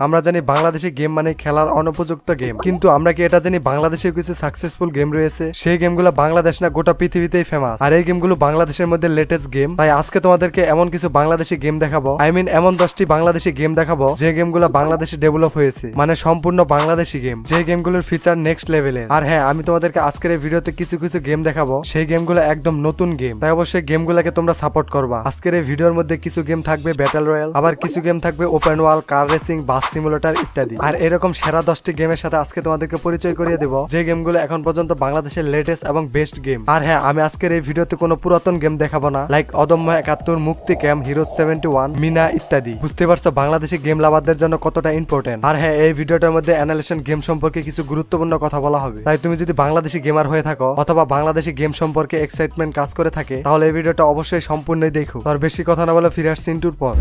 আমরা জানি বাংলাদেশি গেম মানে খেলার অনুপযুক্ত গেম, কিন্তু আমরা কি এটা জানি বাংলাদেশেও কিছু সাকসেসফুল গেম রয়েছে? সেই গেমগুলো বাংলাদেশ না গোটা পৃথিবীতেই ফেমাস, আর এই গেমগুলো বাংলাদেশের মধ্যে লেটেস্ট গেম। তাই আজকে তোমাদেরকে এমন কিছু বাংলাদেশি গেম দেখাবো, এমন 10টি বাংলাদেশি গেম দেখাবো যে গেমগুলো বাংলাদেশে ডেভেলপ হয়েছে, মানে সম্পূর্ণ বাংলাদেশি গেম, যে গেমগুলোর ফিচার নেক্সট লেভেলের। আর হ্যাঁ, আমি তোমাদেরকে আজকের এই ভিডিওতে কিছু কিছু গেম দেখাবো, সেই গেমগুলো একদম নতুন গেম, তাই অবশ্যই গেমগুলোকে তোমরা সাপোর্ট করবা। আজকের এই ভিডিওর মধ্যে কিছু গেম থাকবে ব্যাটল রয়্যাল, আবার কিছু গেম থাকবে ওপেন ওয়ার্ল্ড, কার রেসিং, বাস সিমুলেটর ইত্যাদি। আর এরকম সেরা 10টি গেমের সাথে আজকে তোমাদেরকে পরিচয় করিয়ে দেব, যে গেমগুলো এখন পর্যন্ত বাংলাদেশের লেটেস্ট এবং বেস্ট গেম। আর হ্যাঁ, আমি আজকের এই ভিডিওতে কোনো পুরাতন গেম দেখাবো না, লাইক অদম্য 71, মুক্তি ক্যাম্প, হিরো 71, মিনা ইত্যাদি। বুঝতে পারছো বাংলাদেশি গেম লাভারদের জন্য কতটা ইম্পর্টেন্ট। আর হ্যাঁ, এই ভিডিওটার মধ্যে অ্যানালিসিস গেম সম্পর্কে কিছু গুরুত্বপূর্ণ কথা বলা হবে, তাই তুমি যদি বাংলাদেশি গেমার হয়ে থাকো অথবা বাংলাদেশি গেম সম্পর্কে এক্সাইটমেন্ট কাজ করে থাকে, তাহলে এই ভিডিওটা অবশ্যই সম্পূর্ণই দেখো। আর বেশি কথা না বলে ফিরে আসছি ইন্টুর পর।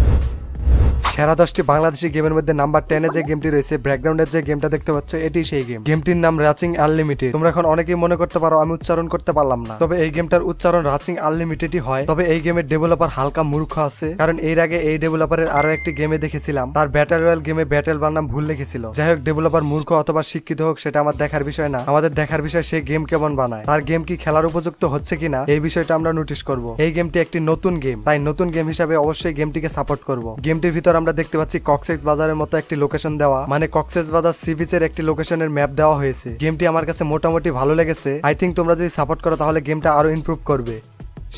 সেরা 10টি বাংলাদেশি গেমের মধ্যে নাম্বার 10 এ যে গেমটি রয়েছে, ব্যাকগ্রাউন্ডের যে গেমটা দেখতে পাচ্ছ, এটি সেই গেম। গেমটির নাম রাচিং আনলিমিটেড। তোমরা এখন অনেকেই মনে করতে পারো আমি উচ্চারণ করতে পারলাম না, তবে এই গেমটার উচ্চারণ রাচিং আনলিমিটেডই হয়। তবে এই গেমের ডেভেলপার হালকা মূর্খ আছে, কারণ এর আগে এই ডেভেলপারের আরো একটি গেমে দেখেছিলাম তার ব্যাটল রয়্যাল গেমে ব্যাটল বানাম ভুল লিখেছিল। যাই হোক, ডেভেলপার মূর্খ অথবা শিক্ষিত হোক সেটা আমার দেখার বিষয় না, আমাদের দেখার বিষয় সে গেম কেমন বানায়, তার গেম কি খেলার উপযুক্ত হচ্ছে কিনা এই বিষয়টা আমরা নোটিশ করব। এই গেমটি একটি নতুন গেম, তাই নতুন গেম হিসাবে অবশ্যই গেমটিকে সাপোর্ট করব। গেমটির ভিতর আমরা দেখতে পাচ্ছি কক্সবাজারের মতো একটি লোকেশন দেওয়া, মানে কক্সবাজার সি বিচের একটি লোকেশনের ম্যাপ দেওয়া হয়েছে। গেমটি আমার কাছে মোটামুটি ভালো লেগেছে। আই থিঙ্ক তোমরা যদি সাপোর্ট করো তাহলে গেমটা আরো ইমপ্রুভ করবে।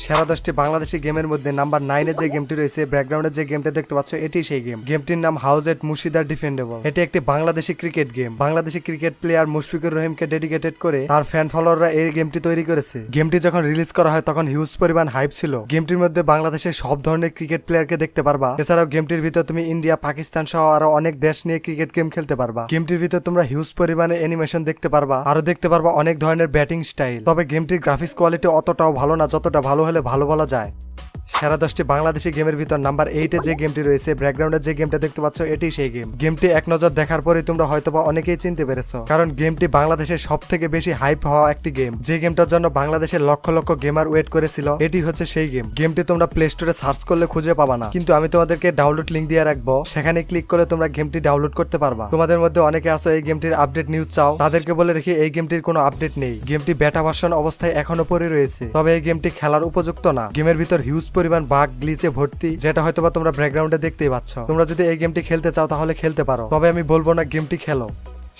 সেরা 10টি বাংলাদেশি গেমের মধ্যে নাম্বার 9 এ যে গেমটি রয়েছে, ব্যাকগ্রাউন্ডে যে গেমটা দেখতে পাচ্ছ, এটি সেই গেম। গেমটির নাম হাউস এট মুর্শিদার ডিফেন্ডেবল। এটি একটি Bangladeshi cricket game. Bangladeshi cricket player Mushfiqur রহিমকে ডেডিকেটেড করে তার ফ্যান ফলোয়াররা এই গেমটি তৈরি করেছে। গেমটি যখন রিলিজ করা হয় তখন হিউজ পরিমাণ হাইপ ছিল। গেমটির মধ্যে বাংলাদেশের সব ধরনের ক্রিকেট প্লেয়ারকে দেখতে পারবা। এছাড়াও গেমটির ভিতর তুমি ইন্ডিয়া, পাকিস্তান সহ আরো অনেক দেশ নিয়ে ক্রিকেট গেম খেলতে পারবা। গেমটির ভিতর তোমরা হিউজ পরিমাণে অ্যানিমেশন দেখতে পারবা, আরো দেখতে পারবা অনেক ধরনের ব্যাটিং স্টাইল। তবে গেমটির গ্রাফিক্স কোয়ালিটি অতটাও ভালো না, যতটা ভালো হলে ভালো বলা যায়। সেরা 10টি বাংলাদেশি গেমের ভিতর নাম্বার 8 এ যে গেমটি রয়েছে, ব্যাকগ্রাউন্ডে যে গেমটা দেখতে পাচ্ছ, এটি সেই গেম। গেমটি এক নজর দেখার পরে তোমরা হয়তোবা অনেকেই চিনতে পেরেছো, কারণ গেমটি বাংলাদেশের সব থেকে বেশি হাইপ হওয়া একটি গেম। যে গেমটার জন্য বাংলাদেশের লক্ষ লক্ষ গেমার ওয়েট করেছিল, এটি হচ্ছে সেই গেম। গেমটি তোমরা প্লে স্টোরে সার্চ করলে খুঁজে পাবা না, কিন্তু আমি তোমাদেরকে ডাউনলোড লিংক দিয়ে রাখবো, সেখানে ক্লিক করলে তোমরা গেমটি ডাউনলোড করতে পারবা। তোমাদের মধ্যে অনেকে আছো এই গেমটির আপডেট নিউজ চাও, তাদেরকে বলে রেখে এই গেমটির কোনো আপডেট নেই। গেমটি বেটা ভার্সন অবস্থায় এখনো পড়ে রয়েছে, তবে এই গেমটি খেলার উপযুক্ত না। গেমের ভিতর হিউজ পরিমাণ বাগ গ্লিচে ভর্তি, যেটা হয়তোবা তোমরা ব্যাকগ্রাউন্ডে দেখতেই পাচ্ছ। তোমরা যদি এই গেমটি খেলতে চাও তাহলে খেলতে পারো, তবে আমি বলবো না গেমটি খেলো।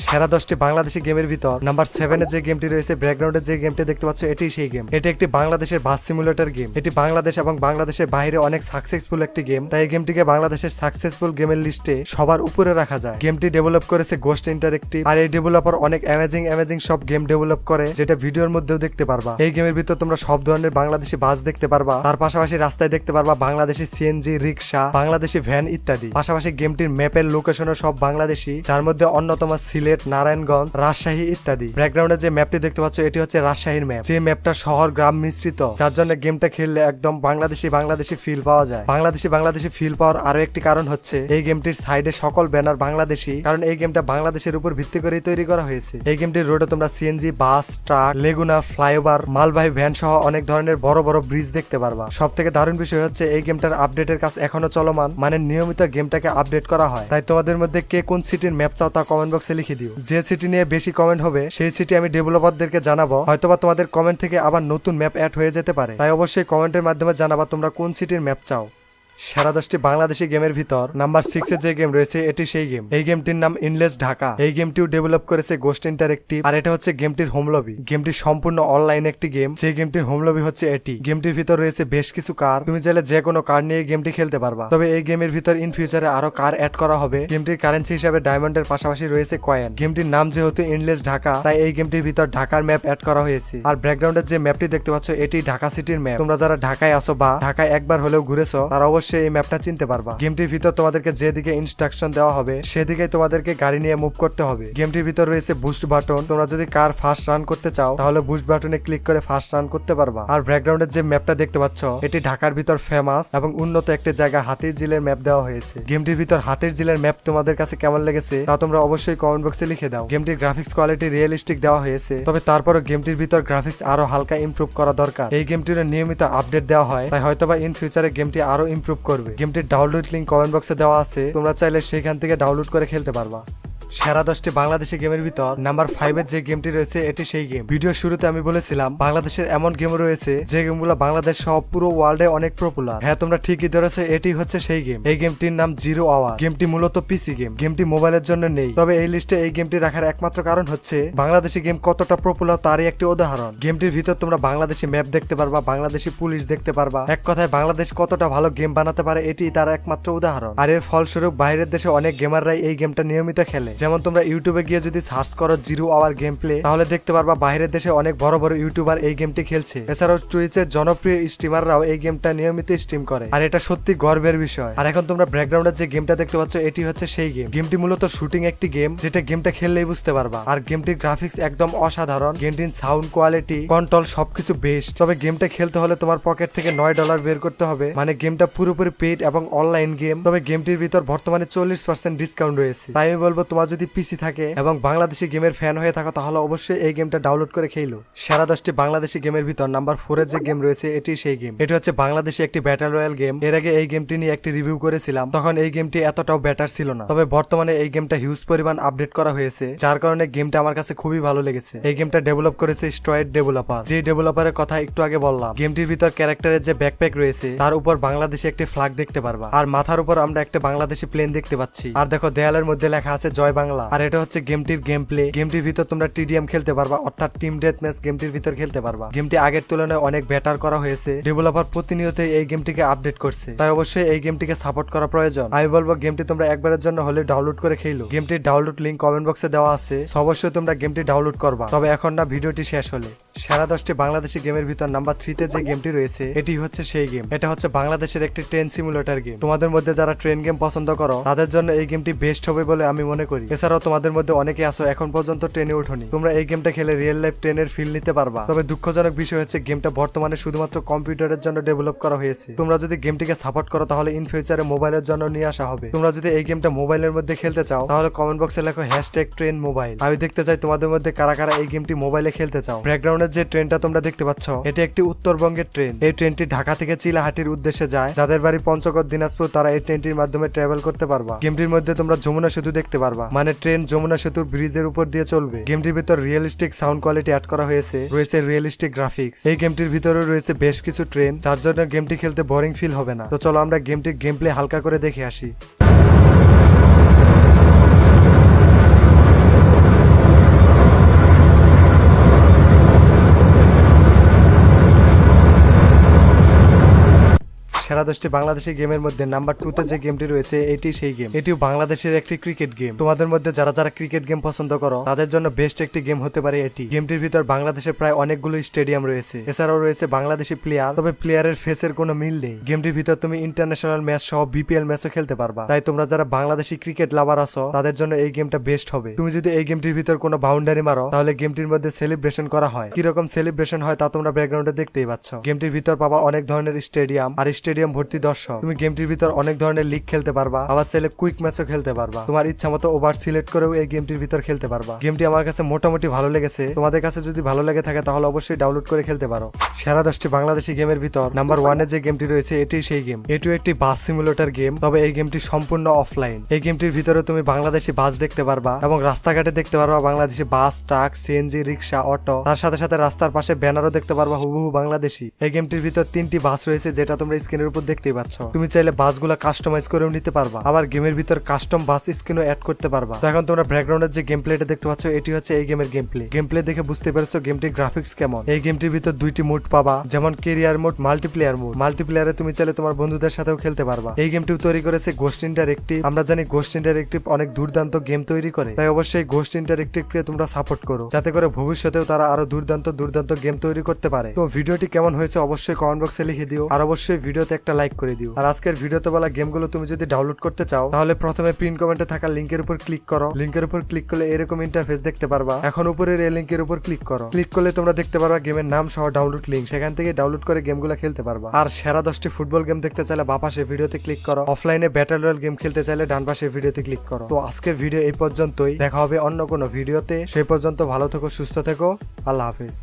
সেরা 10টি বাংলাদেশি গেমের ভিতর নাম্বার 7 এ যে গেমটি রয়েছে, ব্যাকগ্রাউন্ডে যে গেমটি দেখতে পাচ্ছ, এটি সেই গেম। এটি একটি বাংলাদেশের বাস সিমুলেটর গেম। এটি বাংলাদেশ এবং বাংলাদেশের বাইরে অনেক সাকসেসফুল একটি গেম, তাই এই গেমটিকে বাংলাদেশের সাকসেসফুল গেমের লিস্টে সবার উপরে রাখা যায়। গেমটি ডেভেলপ করেছে গোস্ট ইন্টারেক্টিভ, আর এই ডেভেলপার অনেক অ্যামেজিং সব গেম ডেভেলপ করে, যেটা ভিডিওর মধ্যেও দেখতে পারবা। এই গেমের ভিতর তোমরা সব ধরনের বাংলাদেশি বাস দেখতে পারবা, তার পাশাপাশি রাস্তায় দেখতে পারবা বাংলাদেশি সিএনজি, রিক্সা, বাংলাদেশি ভ্যান ইত্যাদি। পাশাপাশি গেমটির ম্যাপের লোকেশনও সব বাংলাদেশি, যার মধ্যে অন্যতম সিলেট, নারায়ণগঞ্জ, রাজশাহী ইত্যাদি। ব্যাকগ্রাউন্ডে যে ম্যাপটি দেখতে পাচ্ছ, এটি হচ্ছে রাজশাহীর ম্যাপ। যে ম্যাপটা শহর গ্রাম মিশ্রিত, যার জন্য গেমটা খেললে একদম বাংলাদেশি ফিল পাওয়া যায়। বাংলাদেশি ফিল পাওয়ার আরো একটি কারণ হচ্ছে এই গেমটির সাইডে সকল ব্যানার বাংলাদেশি, কারণ এই গেমটা বাংলাদেশের উপর ভিত্তি করেই তৈরি করা হয়েছে। এই গেমটির রোডে তোমরা সিএনজি, বাস, ট্রাক, লেগুনা, ফ্লাইওভার, মালবাহী ভ্যান সহ অনেক ধরনের বড় বড় ব্রিজ দেখতে পারবা। সব থেকে দারুণ বিষয় হচ্ছে এই গেমটার আপডেটের কাজ এখনো চলমান, মানে নিয়মিত গেমটাকে আপডেট করা হয়। তাই তোমাদের মধ্যে কে কোন সিটির ম্যাপ চাও তা কমেন্ট বক্সে লিখে দিও। যে সিটি নিয়ে বেশি কমেন্ট হবে সেই সিটি আমি ডেভেলপারদেরকে জানাবো, হয়তোবা তোমাদের কমেন্ট থেকে আবার নতুন ম্যাপ অ্যাড হয়ে যেতে পারে, তাই অবশ্যই কমেন্টের মাধ্যমে জানাবা তোমরা কোন সিটির ম্যাপ চাও। সেরা 10টি বাংলাদেশি গেমের ভিতর নাম্বার 6 এ যে গেম রয়েছে, এটি সেই গেম। এই গেমটির নাম ইনলেস ঢাকা। এই গেমটিও ডেভেলপ করেছে গোস্ট ইন্টারেক্টিভ, আর এটা হচ্ছে গেমটির হোম লবি। গেমটি সম্পূর্ণ অনলাইন একটি গেম, যে গেমটির হোম লবি হচ্ছে এটি। গেমটির ভিতর রয়েছে বেশ কিছু কার, তুমি চাইলে যে কোনো কার নিয়ে গেমটি খেলতে পারবা। তবে এই গেমের ভিতর ইন ফিউচারে আরো কার অ্যাড করা হবে। গেমটির কারেন্সি হিসাবে ডায়মন্ডের পাশাপাশি রয়েছে কয়েন। গেমটির নাম যেহেতু ইনলেস ঢাকা, তাই এই গেমটির ভিতর ঢাকার ম্যাপ অ্যাড করা হয়েছে। আর ব্যাকগ্রাউন্ডের যে ম্যাপটি দেখতে পাচ্ছ, এটি ঢাকা সিটির ম্যাপ। তোমরা যারা ঢাকায় আসো বা ঢাকায় একবার হলেও ঘুরেছো, তারা অবশ্যই এই ম্যাপটা চিনতে পারবা। গেমটির ভিতর তোমাদেরকে যেদিকে ইনস্ট্রাকশন দেওয়া হবে সেদিকে তোমাদেরকে গাড়ি নিয়ে মুভ করতে হবে। গেমটির ভিতর রয়েছে বুস্ট বাটন, তোমরা যদি কার ফাস্ট রান করতে চাও তাহলে বুস্ট বাটনে ক্লিক করে ফাস্ট রান করতে পারবা। আর ব্যাকগ্রাউন্ডের যে ম্যাপটা দেখতে পাচ্ছ, এটি ঢাকার ভিতর ফেমাস এবং উন্নত একটি জায়গা হাতির ঝিলের ম্যাপ দেওয়া হয়েছে। গেমটির ভিতর হাতির ঝিলের ম্যাপ তোমাদের কাছে কেমন লেগেছে তা তোমরা অবশ্যই কমেন্ট বক্সে লিখে দাও। গেমটির গ্রাফিক্স কোয়ালিটি রিয়েলিস্টিক দেওয়া হয়েছে, তবে তারপরও গেমটির ভিতর গ্রাফিক্স আরো হালকা ইমপ্রুভ করা দরকার। এই গেমটির নিয়মিত আপডেট দেওয়া হয়, তাই হয়তোবা ইন ফিউচারে গেমটি আরো ইমপ্রুভ উপভোগ করবে। গেমটির ডাউনলোড লিংক কমেন্ট বক্সে দেওয়া আছে, তোমরা চাইলে সেখান থেকে ডাউনলোড করে খেলতে পারবা। সেরা 10টি বাংলাদেশি গেমের ভিতর নাম্বার 5 এর যে গেমটি রয়েছে এটি সেই গেম। ভিডিওর শুরুতে আমি বলেছিলাম বাংলাদেশের এমন গেম রয়েছে যে গেমগুলো বাংলাদেশ সব পুরো ওয়ার্ল্ডে অনেক পপুলার। হ্যাঁ, তোমরা ঠিকই ধরেছো, এটি হচ্ছে সেই গেম। এই গেমটির নাম জিরো আওয়ার। গেমটি মূলত পিসি গেম, গেমটি মোবাইলের জন্য নেই। তবে এই লিস্টে এই গেমটি রাখার একমাত্র কারণ হচ্ছে বাংলাদেশি গেম কতটা পপুলার তারই একটি উদাহরণ। গেমটির ভিতর তোমরা বাংলাদেশি ম্যাপ দেখতে পারবা, বাংলাদেশি পুলিশ দেখতে পারবা। এক কথায় বাংলাদেশ কতটা ভালো গেম বানাতে পারে এটি তার একমাত্র উদাহরণ। আর এর ফলস্বরূপ বাইরের দেশে অনেক গেমাররাই এই গেমটা নিয়মিত খেলে। যেমন তোমরা ইউটিউবে গিয়ে যদি সার্চ করো জিরো আওয়ার গেম প্লে, তাহলে দেখতে পারবা বাইরের দেশে অনেক বড় বড় ইউটিউবার এই গেমটি খেলছে। এছাড়াও টুইচের জনপ্রিয় স্ট্রিমাররাও এই গেমটা নিয়মিত স্ট্রিম করে, আর এটা সত্যি গর্বের বিষয়। আর এখন তোমরা ব্যাকগ্রাউন্ডে যে গেমটা দেখতে পাচ্ছ এটি হচ্ছে সেই গেম। গেমটি মূলত শুটিং একটি গেম, যেটা গেমটা খেললেই বুঝতে পারবা। আর গেমটির গ্রাফিক্স একদম অসাধারণ, গেমটির সাউন্ড কোয়ালিটি, কন্ট্রোল সবকিছু বেস্ট। তবে গেমটা খেলতে হলে তোমার পকেট থেকে $9 বের করতে হবে, মানে গেমটা পুরোপুরি পেইড এবং অনলাইন গেম। তবে গেমটির ভিতর বর্তমানে 40% ডিসকাউন্ট রয়েছে। তাই আমি বলবো তোমার যদি পিসি থাকে এবং বাংলাদেশি গেমের ফ্যান হয়ে থাকো তাহলে অবশ্যই এই গেমটা ডাউনলোড করে খেলো। সেরা 10টি বাংলাদেশি গেমের ভিতর নাম্বার 4 এর যে গেম রয়েছে এটি সেই গেম। এটি হচ্ছে বাংলাদেশি একটি ব্যাটল রয়্যাল গেম। এর আগে এই গেমটি নিয়ে একটি রিভিউ করেছিলাম, তখন এই গেমটি এতটাও ব্যাটার ছিল না। তবে বর্তমানে এই গেমটা হিউজ পরিমাণ আপডেট করা হয়েছে, যার কারণে গেমটা আমার কাছে খুবই ভালো লেগেছে। এই গেমটা ডেভেলপ করেছে স্ট্রয়েড ডেভেলপার, যে ডেভেলপারের কথা একটু আগে বললাম। গেমটির ভিতর ক্যারেক্টারের যে ব্যাকপ্যাক রয়েছে তার উপর বাংলাদেশি একটি ফ্ল্যাগ দেখতে পারবা, আর মাথার উপর আমরা একটা বাংলাদেশি প্লেন দেখতে পাচ্ছি। আর দেখো দেয়ালের মধ্যে লেখা আছে জয় বাংলা। আর এটা হচ্ছে গেমটির গেম প্লে। গেমটির ভিতর তোমরা টিডিএম খেলতে পারবা, অর্থাৎ টিম ডেথ ম্যাচ গেমটির ভিতর খেলতে পারবা। গেমটি আগের তুলনায় অনেক বেটার করা হয়েছে। ডেভেলপার প্রতিনিয়ত এই গেমটিকে আপডেট করছে, তাই অবশ্যই এই গেমটিকে সাপোর্ট করা প্রয়োজন। আমি বলবো গেমটি তোমরা একবারের জন্য হলে ডাউনলোড করে খেলো। গেমটির ডাউনলোড লিংক কমেন্ট বক্সে দেওয়া আছে, অবশ্যই তোমরা গেমটি ডাউনলোড করবা, তবে এখন না, ভিডিওটি শেষ হলে। সেরা 10টি বাংলাদেশি গেমের ভিতর নাম্বার 3 তে যে গেমটি রয়েছে এটি হচ্ছে সেই গেম। এটা হচ্ছে বাংলাদেশের একটি ট্রেন সিমুলেটর গেম। তোমাদের মধ্যে যারা ট্রেন গেম পছন্দ করো তাদের জন্য এই গেমটি বেস্ট হবে বলে আমি মনে করি। এছাড়াও তোমাদের মধ্যে অনেকে আছো এখন পর্যন্ত ট্রেনে উঠোনি, তোমরা এই গেমটা খেলে রিয়েল লাইফ ট্রেনের ফিল নিতে পারবা। তবে দুঃখজনক বিষয় হচ্ছে গেমটা বর্তমানে শুধুমাত্র কম্পিউটারের জন্য ডেভেলপ করা হয়েছে। তোমরা যদি গেমটিকে সাপোর্ট করো তাহলে ইন ফিউচারে মোবাইলের জন্য নিয়ে আসা হবে। তোমরা যদি এই গেমটা মোবাইলের মধ্যে খেলতে চাও তাহলে কমেন্ট বক্সে লেখো #ট্রেন মোবাইল। আমি দেখতে চাই তোমাদের মধ্যে কারা কারা এই গেমটি মোবাইলে খেলতে চাও। ব্যাকগ্রাউন্ডের যে ট্রেনটা তোমরা দেখতে পাচ্ছ এটি একটি উত্তরবঙ্গের ট্রেন। এই ট্রেনটি ঢাকা থেকে চিলাহাটির উদ্দেশ্যে যায়। যাদের বাড়ি পঞ্চগড়, দিনাজপুর তারা এই ট্রেনটির মাধ্যমে ট্রাভেল করতে পারবা। গেমটির মধ্যে তোমরা যমুনা সেতু দেখতে পারবা, মানে ট্রেন যমুনা সেতুর ব্রিজের উপর দিয়ে চলবে। গেমটির ভিতর রিয়েলিস্টিক সাউন্ড কোয়ালিটি অ্যাড করা হয়েছে, রয়েছে রিয়েলিস্টিক গ্রাফিক্স। এই গেমটির ভিতরে রয়েছে বেশ কিছু ট্রেন, যার জন্য গেমটি খেলতে বোরিং ফিল হবে না। তো চলো আমরা গেমটির গেম প্লে হালকা করে দেখে আসি। সেরা 10টি বাংলাদেশি গেমের মধ্যে নাম্বার 2 তে যে গেমটি রয়েছে এটি সেই গেম। এটিও বাংলাদেশের একটি ক্রিকেট গেম। তোমাদের মধ্যে যারা যারা ক্রিকেট গেম পছন্দ করো তাদের জন্য বেস্ট একটি গেম হতে পারে এটি। গেমটির ভিতর বাংলাদেশে প্রায় অনেকগুলো স্টেডিয়াম রয়েছে, এছাড়াও রয়েছে বাংলাদেশি প্লেয়ার, তবে প্লেয়ারের ফেসের কোনো মিল নেই। গেমটির ভিতর তুমি ইন্টারন্যাশনাল ম্যাচ সহ বিপিএল ম্যাচও খেলতে পারবা। তাই তোমরা যারা বাংলাদেশি ক্রিকেট লাভার আছো তাদের জন্য এই গেমটা বেস্ট হবে। তুমি যদি এই গেমটির ভিতর কোনো বাউন্ডারি মারো তাহলে গেমটির মধ্যে সেলিব্রেশন করা হয়। কিরকম সেলিব্রেশন হয় তা তোমরা ব্যাকগ্রাউন্ডে দেখতেই পাচ্ছ। গেমটির ভিতর পাবা অনেক ধরনের স্টেডিয়াম, আর স্টেডিয়াম ভর্তি দর্শক। তুমি গেমটির ভিতর অনেক ধরনের লিগ খেলতে পারবা, আবার চাইলে কুইক ম্যাচও খেলতে পারবা। তোমার ইচ্ছা মতো ওভার সিলেক্ট করেও এই গেমটির ভিতর খেলতে পারবা। গেমটি আমার কাছে মোটামুটি ভালো লেগেছে, তোমাদের কাছে যদি ভালো লেগে থাকে তাহলে অবশ্যই ডাউনলোড করে খেলতে পারো। সেরা 10টি বাংলাদেশি গেমের ভিতর নাম্বার 1 এ যে গেমটি রয়েছে এটি সেই গেম। এটিও একটি বাস সিমুলেটর গেম, তবে এই গেমটি সম্পূর্ণ অফলাইন। এই গেমটির ভিতরে তুমি বাংলাদেশি বাস দেখতে পারবা এবং রাস্তাঘাটে দেখতে পারবা বাংলাদেশি বাস, ট্রাক, সিএনজি, রিক্সা, অটো। তার সাথে সাথে রাস্তার পাশে ব্যানারও দেখতে পারবা হুবহু বাংলাদেশি। এই গেমটির ভিতর 3টি বাস রয়েছে, যেটা তোমরা স্ক্রিনের উপর দেখতেই পাচ্ছ। তুমি চাইলে বাসগুলো কাস্টমাইজ করেও নিতে পারবা, আবার গেমের ভিতর কাস্টম বাস স্ক্রিনও অ্যাড করতে পারবা। তো এখন তোমরা ব্যাকগ্রাউন্ডের যে গেম প্লেটা দেখতে পাচ্ছ এটি হচ্ছে এই গেমের গেম প্লে। গেম প্লে দেখে বুঝতে পারছো গেমটির গ্রাফিক্স কেমন। এই গেমটির ভিতর 2টি মোড পাবা, যেমন কেরিয়ার মোড, মাল্টিপ্লেয়ার মোড। মাল্টিপ্লেয়ারে তুমি চাইলে তোমার বন্ধুদের সাথেও খেলতে পারবা। এই গেমটি তৈরি করেছে গোস্ট ইন্টারেক্টিভ। আমরা জানি গোস্ট ইন্টারেক্টিভ অনেক দুর্দান্ত গেম তৈরি করে, তাই অবশ্যই গোস্ট ইন্টারেক্টিভকে তোমরা সাপোর্ট করো, যাতে করে ভবিষ্যতেও তারা আরো দুর্দান্ত দুর্দান্ত গেম তৈরি করতে পারে। তো ভিডিওটি কেমন হয়েছে অবশ্যই কমেন্ট বক্সে লিখে দিও, আর অবশ্যই ভিডিওতে একটা লাইক করে দিও। আর আজকের ভিডিওতে বলা গেমগুলো তুমি যদি ডাউনলোড করতে চাও তাহলে প্রথমে পিন কমেন্টে থাকা লিংকের উপর ক্লিক করো। লিংকের উপর ক্লিক করলে এরকম ইন্টারফেস দেখতে পারবা। এখন উপরের এই লিংকের উপর ক্লিক করো। ক্লিক করলে তোমরা দেখতে পারবা গেমের নাম সহ ডাউনলোড লিংক, সেখান থেকে ডাউনলোড করে গেমগুলো খেলতে পারবা। আর সেরা 10টি ফুটবল গেম দেখতে চাইলে বাঁ পাশে ভিডিওতে ক্লিক করো। অফলাইনে ব্যাটল রয়্যাল গেম খেলতে চাইলে ডান পাশে ভিডিওতে ক্লিক করো। তো আজকের ভিডিও এই পর্যন্তই, দেখা হবে অন্য কোনো ভিডিওতে। সেই পর্যন্ত ভালো থেকো, সুস্থ থেকো, আল্লাহ হাফেজ।